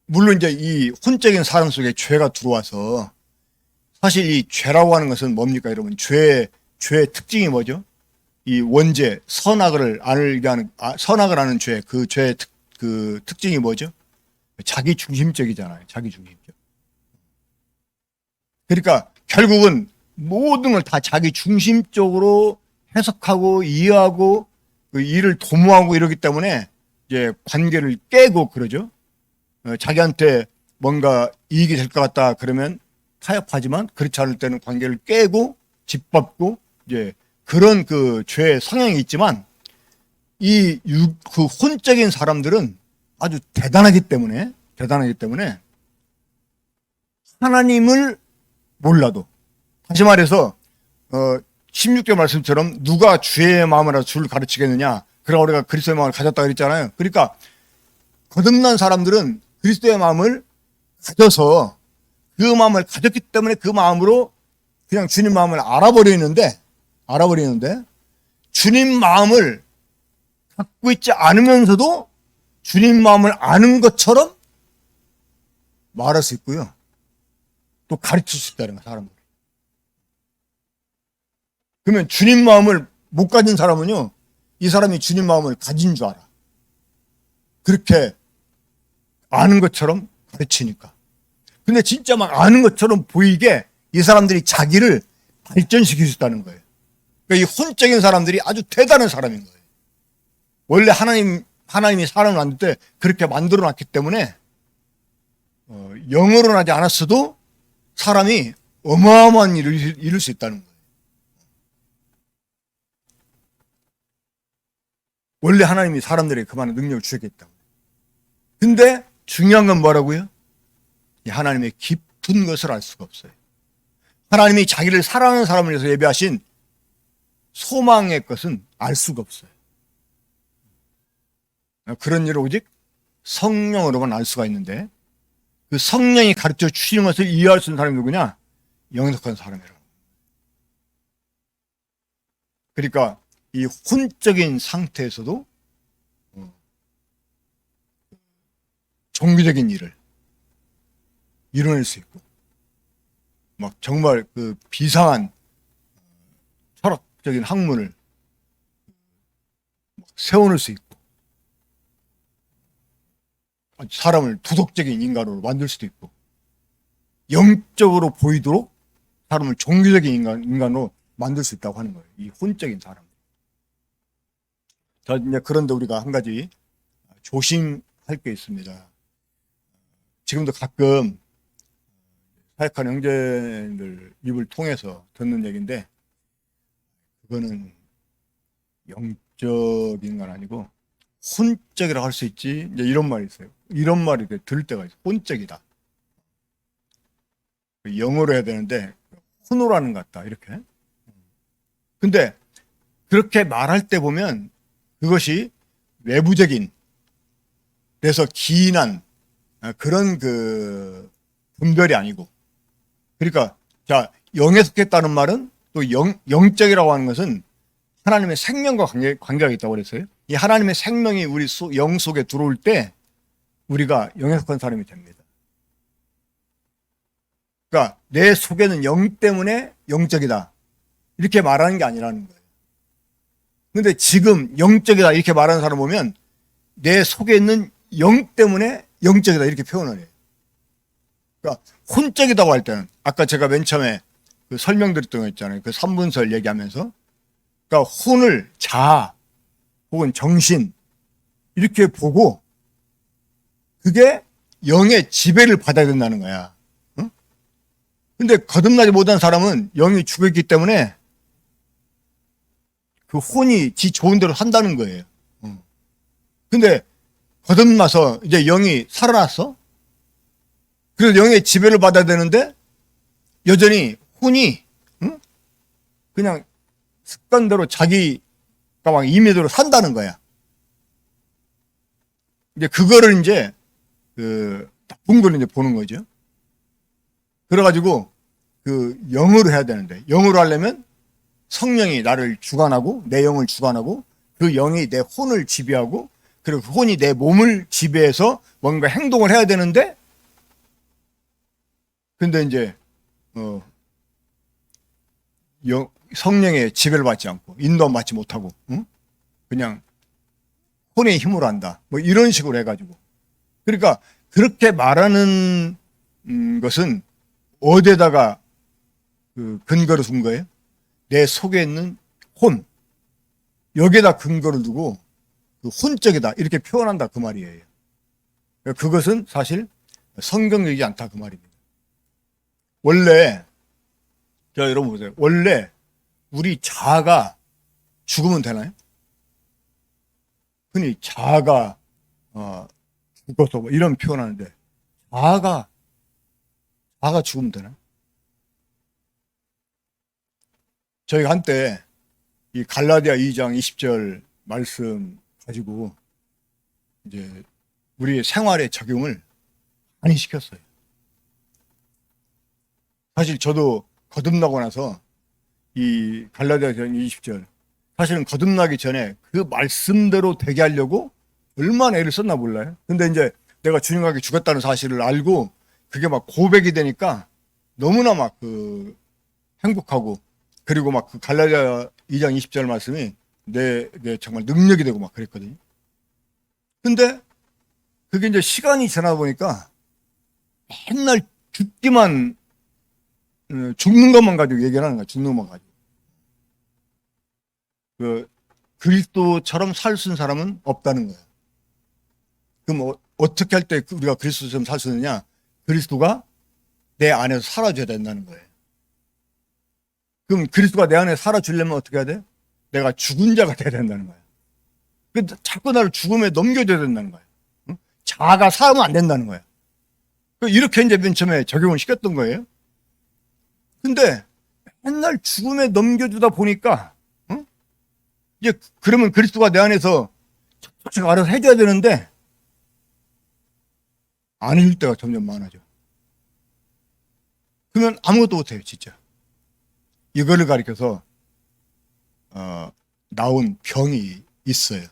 물론 이제 이 혼적인 사람 속에 죄가 들어와서, 사실 이 죄라고 하는 것은 뭡니까, 여러분? 죄의 특징이 뭐죠? 이 원죄, 선악을 아는 죄, 그 죄의 특징이 뭐죠? 자기 중심적이잖아요. 자기 중심적. 그러니까 결국은 모든 걸 다 자기 중심적으로 해석하고 이해하고 그 일을 도모하고 이러기 때문에 이제 관계를 깨고 그러죠. 자기한테 뭔가 이익이 될 것 같다 그러면 타협하지만 그렇지 않을 때는 관계를 깨고 짓밟고 이제 그런 그 죄의 성향이 있지만 그 혼적인 사람들은 아주 대단하기 때문에 하나님을 몰라도 다시 말해서 16절 말씀처럼 누가 주의 마음을 알아서 주를 가르치겠느냐 그러나 우리가 그리스도의 마음을 가졌다 그랬잖아요. 그러니까 거듭난 사람들은 그리스도의 마음을 가져서 그 마음을 가졌기 때문에 그 마음으로 그냥 주님 마음을 알아버리는데 주님 마음을 갖고 있지 않으면서도 주님 마음을 아는 것처럼 말할 수 있고요. 또 가르칠 수 있다는 거예요, 사람들. 그러면 주님 마음을 못 가진 사람은요, 이 사람이 주님 마음을 가진 줄 알아. 그렇게 아는 것처럼 가르치니까. 근데 진짜 막 아는 것처럼 보이게 이 사람들이 자기를 발전시킬 수 있다는 거예요. 그러니까 이 혼적인 사람들이 아주 대단한 사람인 거예요. 원래 하나님이 사람을 만들 때 그렇게 만들어 놨기 때문에 영으로 나지 않았어도 사람이 어마어마한 일을 이룰 수 있다는 거예요. 원래 하나님이 사람들에게 그만한 능력을 주셨기 때문에. 근데 중요한 건 뭐라고요? 이 하나님의 깊은 것을 알 수가 없어요. 하나님이 자기를 사랑하는 사람을 위해서 예배하신 소망의 것은 알 수가 없어요. 그런 일을 오직 성령으로만 알 수가 있는데 그 성령이 가르쳐 주시는 것을 이해할 수 있는 사람이 누구냐? 영접한 사람이라고. 그러니까 이 혼적인 상태에서도 종교적인 일을 이뤄낼 수 있고 막 정말 그 비상한 철학적인 학문을 세워낼 수 있고 사람을 도덕적인 인간으로 만들 수도 있고 영적으로 보이도록 사람을 종교적인 인간으로 만들 수 있다고 하는 거예요. 이 혼적인 사람. 자, 이제 그런데 우리가 한 가지 조심할 게 있습니다. 지금도 가끔 사역하는 형제들 입을 통해서 듣는 얘기인데 그거는 영적인 건 아니고 혼적이라고 할 수 있지. 이제 이런 말이 있어요. 이런 말이 들을 때가 있어요. 혼적이다. 영어로 해야 되는데 혼으로 하는 것 같다. 이렇게. 근데 그렇게 말할 때 보면 그것이 외부적인 그래서 기인한 그런 그 분별이 아니고 그러니까 자 영에 속했다는 말은 또 영적이라고 하는 것은 하나님의 생명과 관계가 있다고 그랬어요. 이 하나님의 생명이 우리 영 속에 들어올 때 우리가 영에 속한 사람이 됩니다. 그러니까 내 속에는 영 때문에 영적이다 이렇게 말하는 게 아니라는 거예요. 근데 지금 영적이다 이렇게 말하는 사람 보면 내 속에 있는 영 때문에 영적이다 이렇게 표현을 해요. 그러니까 혼적이라고 할 때는 아까 제가 맨 처음에 그 설명드렸던 거 있잖아요. 그 3분설 얘기하면서 그러니까 혼을 자아 혹은 정신 이렇게 보고 그게 영의 지배를 받아야 된다는 거야. 응? 근데 거듭나지 못한 사람은 영이 죽었기 때문에 그 혼이 지 좋은 대로 산다는 거예요. 근데 거듭나서 이제 영이 살아났어? 그래서 영의 지배를 받아야 되는데 여전히 혼이 그냥 습관대로 자기가 막 임의대로 산다는 거야. 이제 그거를 이제 그 나쁜 걸 이제 보는 거죠. 그래가지고 그 영으로 해야 되는데 영으로 하려면 성령이 나를 주관하고 내 영을 주관하고 그 영이 내 혼을 지배하고 그리고 그 혼이 내 몸을 지배해서 뭔가 행동을 해야 되는데 근데 이제 성령의 지배를 받지 않고 인도함 받지 못하고 그냥 혼의 힘으로 한다 뭐 이런 식으로 해가지고 그러니까 그렇게 말하는 것은 어디에다가 그 근거를 둔 거예요? 내 속에 있는 혼 여기에다 근거를 두고 그 혼적이다 이렇게 표현한다 그 말이에요. 그것은 사실 성경적이지 않다 그 말입니다. 원래 자 여러분 보세요. 원래 우리 자아가 죽으면 되나요? 흔히 자아가 죽어서 뭐 이런 표현하는데 자아가 죽으면 되나요? 저희가 한때 이 갈라디아 2장 20절 말씀 가지고 이제 우리 생활에 적용을 많이 시켰어요. 사실 저도 거듭나고 나서 이 갈라디아 20절 사실은 거듭나기 전에 그 말씀대로 되게 하려고 얼마나 애를 썼나 몰라요. 근데 이제 내가 주님과 함께 죽었다는 사실을 알고 그게 막 고백이 되니까 너무나 막 그 행복하고 그리고 막 그 갈라디아 2장 20절 말씀이 내 정말 능력이 되고 막 그랬거든요. 근데 그게 이제 시간이 지나다 보니까 맨날 죽는 것만 가지고 얘기를 하는 거야. 죽는 것만 가지고. 그 그리스도처럼 살 수 있는 사람은 없다는 거야. 그럼 어떻게 할 때 우리가 그리스도처럼 살 수 있느냐? 그리스도가 내 안에서 살아줘야 된다는 거예요. 그럼 그리스도가 내 안에 살아주려면 어떻게 해야 돼? 내가 죽은 자가 돼야 된다는 거야. 근데 자꾸 나를 죽음에 넘겨줘야 된다는 거야. 응? 자아가 살면 안 된다는 거야. 이렇게 이제 맨 처음에 적용을 시켰던 거예요. 근데 맨날 죽음에 넘겨주다 보니까 이제 그러면 그리스도가 내 안에서 척척 알아서 해줘야 되는데 안 해줄 때가 점점 많아져. 그러면 아무것도 못해요, 진짜. 이거를 가리켜서 나온 병이 있어요.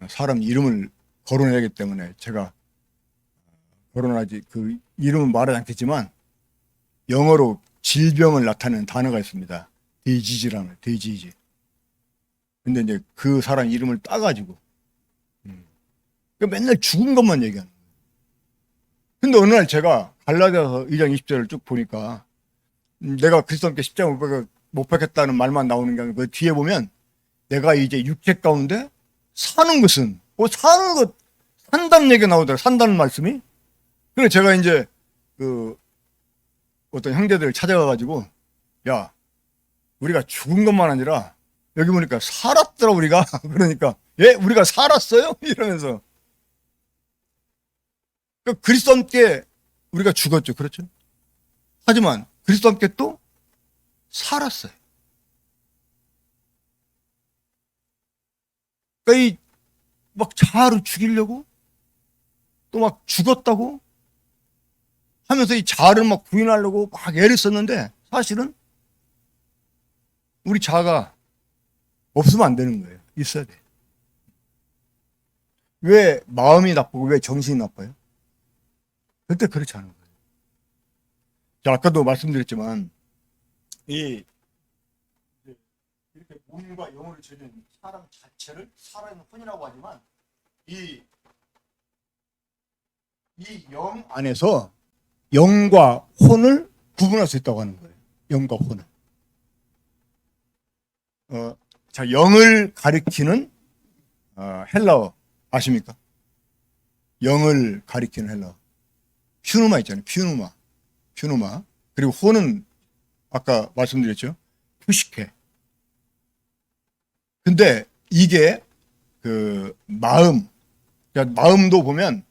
사람 이름을 거론해야 하기 때문에 제가 거론하지 그 이름은 말하지 않겠지만 영어로 질병을 나타내는 단어가 있습니다. 디지즈라는 디지즈. 근데 이제 그 사람 이름을 따가지고 맨날 죽은 것만 얘기하는 거예요. 근데 어느 날 제가 갈라디아서 2장 20절을 쭉 보니까 내가 그리스도 함께 십자가 못 박혔다는 말만 나오는 게 아니고 그 뒤에 보면 내가 이제 육체 가운데 사는 것은 사는 것 산다는 얘기가 나오더라고요. 산다는 말씀이. 그래서 제가 이제 그 어떤 형제들을 찾아가가지고 야 우리가 죽은 것만 아니라 여기 보니까 살았더라 우리가. 그러니까 예 우리가 살았어요 이러면서 그리스도 함께 우리가 죽었죠. 그렇죠. 하지만 그리스도 함께 또 살았어요. 그러니까 막 자아를 죽이려고 또 막 죽었다고 하면서 이 자아를 막 부인하려고 막 애를 썼는데 사실은 우리 자아가 없으면 안 되는 거예요. 있어야 돼. 왜 마음이 나쁘고 왜 정신이 나빠요? 절대 그렇지 않은 거예요. 자, 아까도 말씀드렸지만 이렇게 몸과 영혼을 지닌 사람 자체를 살아있는 혼이라고 하지만 이 영 안에서 영과 혼을 구분할 수 있다고 하는 거예요. 영과 혼을. 자, 영을 가리키는 헬라어 아십니까? 영을 가리키는 헬라어. 퓨누마 있잖아요. 퓨누마. 그리고 혼은 아까 말씀드렸죠. 푸시케. 근데 이게 그 마음도 보면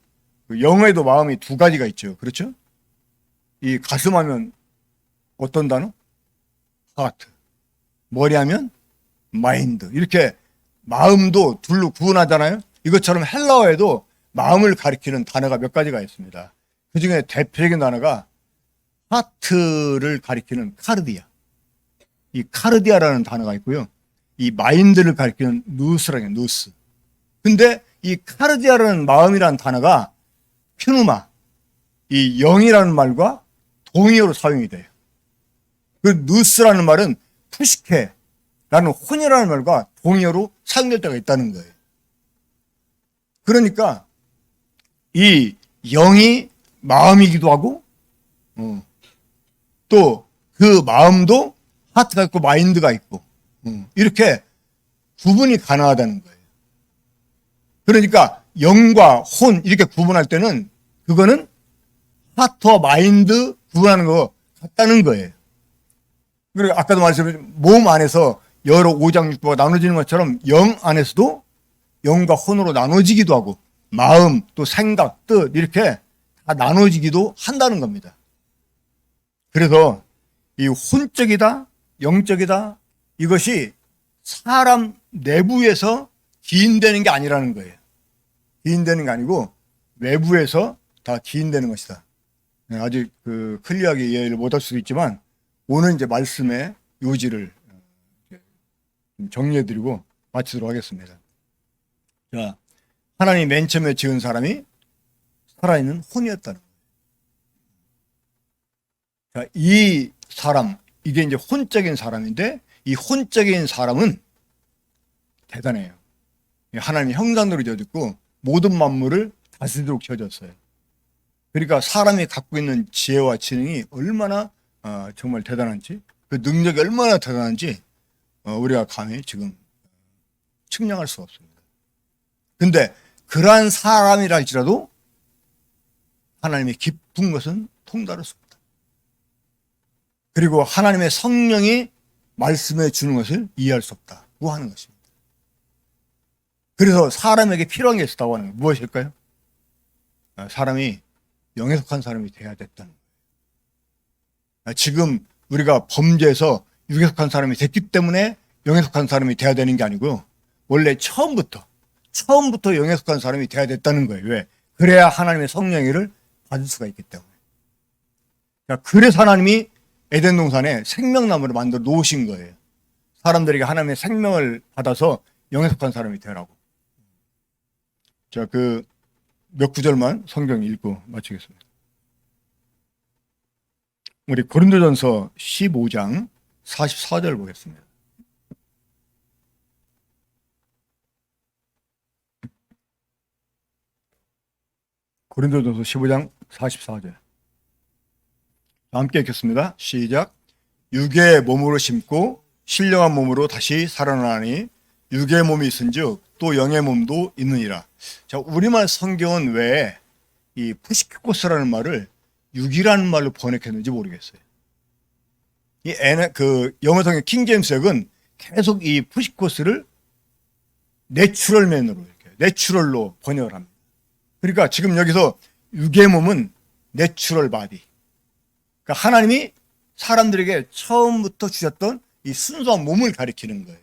그 영어에도 마음이 두 가지가 있죠. 그렇죠? 이 가슴 하면 어떤 단어? 하트. 머리 하면 마인드. 이렇게 마음도 둘로 구분하잖아요. 이것처럼 헬라어에도 마음을 가리키는 단어가 몇 가지가 있습니다. 그 중에 대표적인 단어가 하트를 가리키는 카르디아. 이 카르디아라는 단어가 있고요. 이 마인드를 가리키는 누스라는 게 누스. 근데 이 카르디아라는 마음이라는 단어가 퓨누마, 이 영이라는 말과 동의어로 사용이 돼요. 그 누스라는 말은 푸시케라는 혼이라는 말과 동의어로 사용될 때가 있다는 거예요. 그러니까 이 영이 마음이기도 하고 또 그 마음도 하트가 있고 마인드가 있고 이렇게 구분이 가능하다는 거예요. 그러니까 영과 혼 이렇게 구분할 때는 그거는 하트와 마인드 구분하는 거 같다는 거예요. 그리고 아까도 말씀드린 몸 안에서 여러 오장육부가 나눠지는 것처럼 영 안에서도 영과 혼으로 나눠지기도 하고 마음 또 생각 뜻 이렇게 다 나눠지기도 한다는 겁니다. 그래서 이 혼적이다 영적이다 이것이 사람 내부에서 기인되는 게 아니라는 거예요. 기인되는 게 아니고 외부에서 다 기인되는 것이다. 아직 클리어하게 이해를 못할 수도 있지만 오늘 이제 말씀의 요지를 정리해드리고 마치도록 하겠습니다. 자, 하나님이 맨 처음에 지은 사람이 살아있는 혼이었다는 거예요. 자, 이 사람, 이게 이제 혼적인 사람인데 이 혼적인 사람은 대단해요. 하나님의 형상으로 지어졌고 모든 만물을 다스리도록 지어졌어요. 그러니까 사람이 갖고 있는 지혜와 지능이 얼마나 정말 대단한지 그 능력이 얼마나 대단한지 우리가 감히 지금 측량할 수가 없습니다. 근데 그러한 사람이라 할지라도 하나님의 깊은 것은 통달할 수 없다. 그리고 하나님의 성령이 말씀해 주는 것을 이해할 수 없다고 하는 것입니다. 그래서 사람에게 필요한 게 있었다고 하는 건 무엇일까요? 사람이 영에 속한 사람이 돼야 됐다는 거예요. 지금 우리가 범죄에서 육에 속한 사람이 됐기 때문에 영에 속한 사람이 돼야 되는 게 아니고요. 원래 처음부터 영에 속한 사람이 돼야 됐다는 거예요. 왜? 그래야 하나님의 성령의를 받을 수가 있기 때문에. 그래서 하나님이 에덴 동산에 생명나무를 만들어 놓으신 거예요. 사람들에게 하나님의 생명을 받아서 영에 속한 사람이 되라고. 자, 몇 구절만 성경 읽고 마치겠습니다. 우리 고린도전서 15장 44절 보겠습니다. 고린도전서 15장 44절. 함께 읽겠습니다. 시작. 육의 몸으로 심고 신령한 몸으로 다시 살아나니 육의 몸이 있은즉 또 영의 몸도 있느니라. 자, 우리말 성경은 왜 이 푸시키코스라는 말을 육이라는 말로 번역했는지 모르겠어요. 영어 성경 킹제임스역은 계속 이 푸시코스를 내추럴맨으로 이렇게 내추럴로 번역을 합니다. 그러니까 지금 여기서 육의 몸은 내추럴 바디. 그러니까 하나님이 사람들에게 처음부터 주셨던 이 순수한 몸을 가리키는 거예요.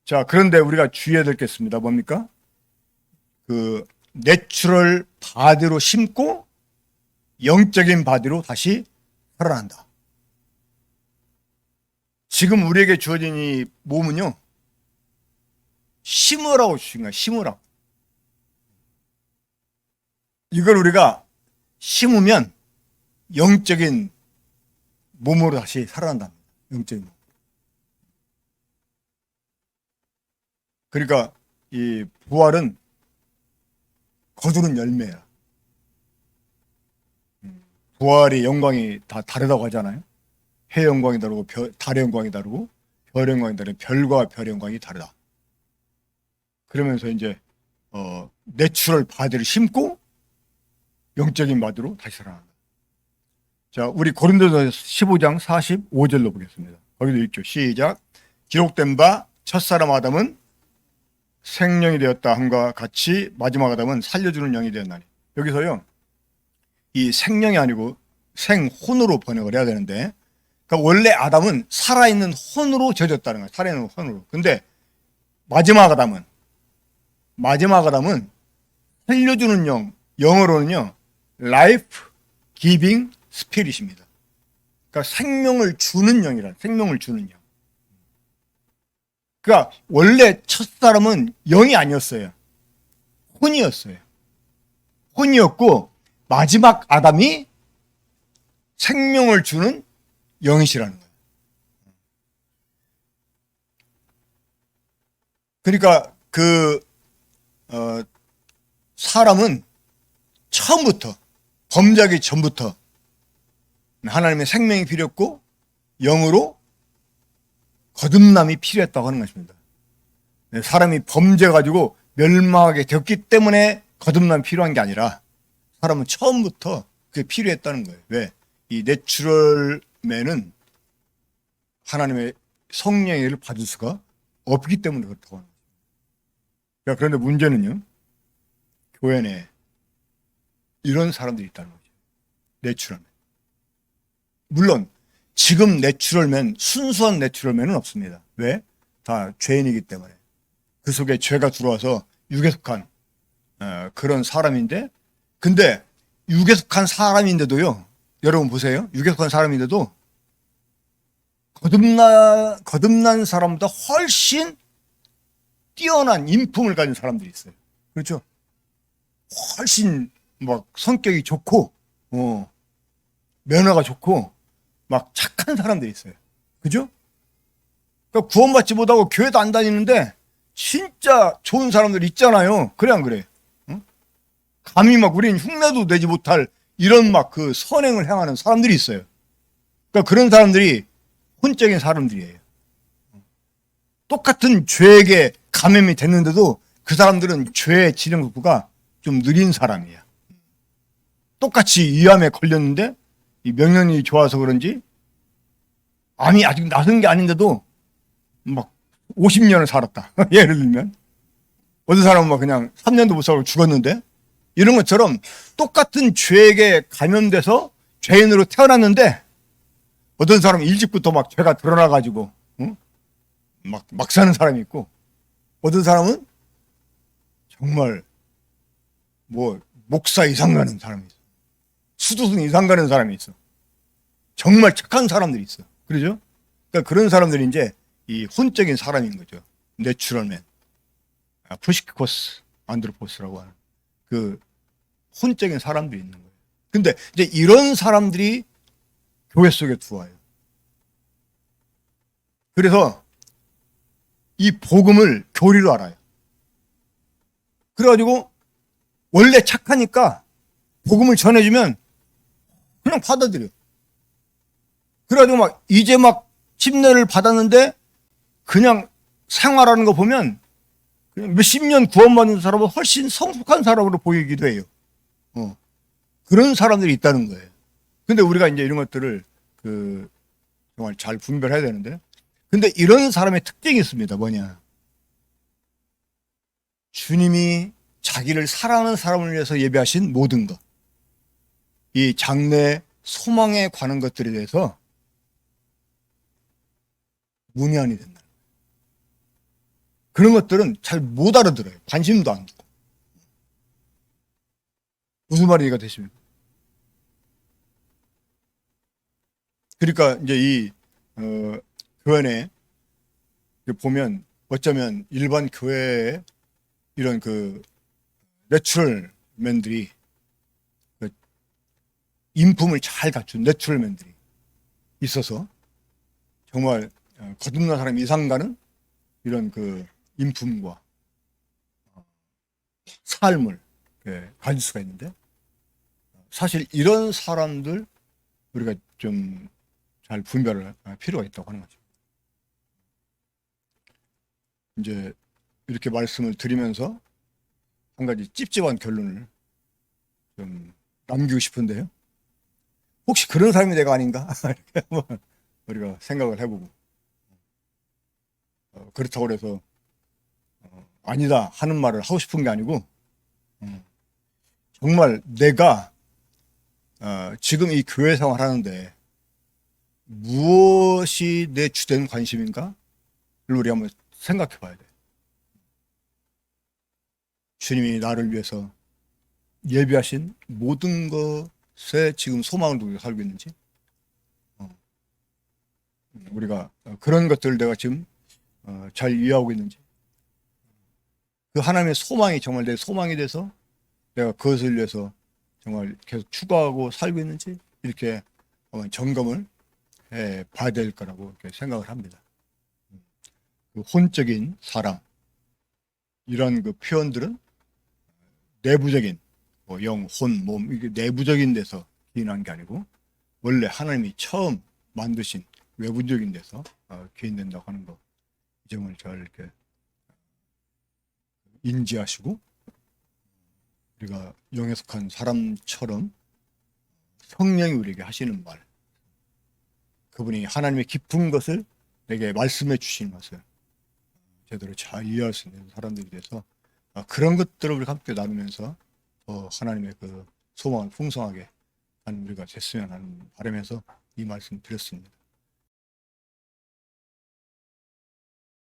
자, 그런데 우리가 주의해야 될 게 있습니다. 뭡니까? 내추럴 바디로 심고 영적인 바디로 다시 살아난다. 지금 우리에게 주어진 이 몸은요, 심으라고 주신 거예요. 심으라고. 이걸 우리가 심으면 영적인 몸으로 다시 살아난답니다. 영적인 몸. 그러니까 이 부활은 거두는 열매야. 부활의 영광이 다 다르다고 하잖아요. 해의 영광이 다르고 달의 영광이 다르고 별의 영광이 다르고 별과 별의 영광이 다르다. 그러면서 이제 내추럴 바디를 심고 영적인 바디로 다시 살아난다. 자, 우리 고린도전서 15장 45절로 보겠습니다. 거기도 읽죠. 시작. 기록된 바 첫사람 아담은 생명이 되었다 함과 같이 마지막 아담은 살려주는 영이 되었나니. 여기서요, 이 생명이 아니고 생혼으로 번역을 해야 되는데, 그러니까 원래 아담은 살아있는 혼으로 젖었다는 거예요. 살아있는 혼으로. 근데 마지막 아담은 살려주는 영, 영어로는요, life giving spirit입니다. 그러니까 생명을 주는 영이라, 생명을 주는 영. 그러니까 원래 첫사람은 영이 아니었어요. 혼이었어요. 혼이었고 마지막 아담이 생명을 주는 영이시라는 거예요. 그러니까 사람은 처음부터 범죄하기 전부터 하나님의 생명이 필요했고 영으로 거듭남이 필요했다고 하는 것입니다. 사람이 범죄 가지고 멸망하게 되었기 때문에 거듭남이 필요한 게 아니라 사람은 처음부터 그게 필요했다는 거예요. 왜? 이 내추럴맨은 하나님의 성령의 일을 받을 수가 없기 때문에 그렇다고 하는 거죠. 그런데 문제는요, 교회 내에 이런 사람들이 있다는 거죠. 내추럴맨. 물론 지금 내추럴맨, 순수한 내추럴맨은 없습니다. 왜? 다 죄인이기 때문에. 그 속에 죄가 들어와서 육에 속한 그런 사람인데, 근데 육에 속한 사람인데도요, 여러분 보세요. 육에 속한 사람인데도 거듭난 사람보다 훨씬 뛰어난 인품을 가진 사람들이 있어요. 그렇죠? 훨씬 막 성격이 좋고, 면허가 좋고, 막 착한 사람들이 있어요. 그죠? 그러니까 구원받지 못하고 교회도 안 다니는데 진짜 좋은 사람들 있잖아요. 그래 안 그래? 응? 감히 막 우린 흉내도 내지 못할 이런 막 그 선행을 행하는 사람들이 있어요. 그러니까 그런 사람들이 혼적인 사람들이에요. 똑같은 죄에게 감염이 됐는데도 그 사람들은 죄의 진행 속도가 좀 느린 사람이야. 똑같이 위암에 걸렸는데 이 명령이 좋아서 그런지 암이 아직 나선 게 아닌데도 막 50년을 살았다. 예를 들면 어떤 사람은 막 그냥 3년도 못 살고 죽었는데, 이런 것처럼 똑같은 죄에게 감염돼서 죄인으로 태어났는데 어떤 사람은 일찍부터 막 죄가 드러나가지고 막 사는 사람이 있고, 어떤 사람은 정말 뭐 목사 이상 가는 사람이 있어. 수두순 이상 가는 사람이 있어. 정말 착한 사람들이 있어. 그러죠? 그러니까 그런 사람들이 이제 이 혼적인 사람인 거죠. 내추럴맨. 푸시코스 안드로포스라고 하는 그 혼적인 사람들이 있는 거예요. 근데 이제 이런 사람들이 교회 속에 들어와요. 그래서 이 복음을 교리로 알아요. 그래가지고 원래 착하니까 복음을 전해주면 그냥 받아들여. 그래가지고 막 이제 막 침례를 받았는데 그냥 생활하는 거 보면 그냥 몇십 년 구원받는 사람은 훨씬 성숙한 사람으로 보이기도 해요. 그런 사람들이 있다는 거예요. 근데 우리가 이제 이런 것들을 정말 잘 분별해야 되는데, 근데 이런 사람의 특징이 있습니다. 뭐냐? 주님이 자기를 사랑하는 사람을 위해서 예배하신 모든 것, 이 장래 소망에 관한 것들에 대해서 문외한이 된다. 그런 것들은 잘 못 알아들어요. 관심도 안 두고. 무슨 말이 이해가 되십니까? 그러니까 이제 이 교회 보면 어쩌면 일반 교회에 이런 그 내추럴맨들이 인품을 잘 갖춘 내추럴맨들이 있어서 정말 거듭난 사람 이상 가는 이런 그 인품과 삶을 가질 수가 있는데, 사실 이런 사람들 우리가 좀 잘 분별할 필요가 있다고 하는 거죠. 이제 이렇게 말씀을 드리면서 한 가지 찝찝한 결론을 좀 남기고 싶은데요. 혹시 그런 사람이 내가 아닌가? 이렇게 한번 우리가 생각을 해보고, 그렇다고 해서 아니다 하는 말을 하고 싶은 게 아니고, 정말 내가 지금 이 교회 생활하는데 무엇이 내 주된 관심인가를 우리 한번 생각해 봐야 돼. 주님이 나를 위해서 예비하신 모든 것에 지금 소망을 두고 살고 있는지, 우리가 그런 것들을 내가 지금 잘 이해하고 있는지, 그 하나님의 소망이 정말 내 소망이 돼서 내가 그것을 위해서 정말 계속 추구하고 살고 있는지, 이렇게 점검을 해 봐야 될 거라고 이렇게 생각을 합니다. 그 혼적인 사람, 이런 그 표현들은 내부적인 영, 혼, 몸, 이게 내부적인 데서 기인한 게 아니고 원래 하나님이 처음 만드신 그 외부적인 데서 개인된다고 하는 거, 이 점을 잘 이렇게 인지하시고 우리가 영에 속한 사람처럼 성령이 우리에게 하시는 말, 그분이 하나님의 깊은 것을 내게 말씀해 주시는 것을 제대로 잘 이해할 수 있는 사람들이 돼서 그런 것들을 우리가 함께 나누면서 더 하나님의 그 소망을 풍성하게 하는 우리가 됐으면 하는 바람에서 이 말씀 드렸습니다.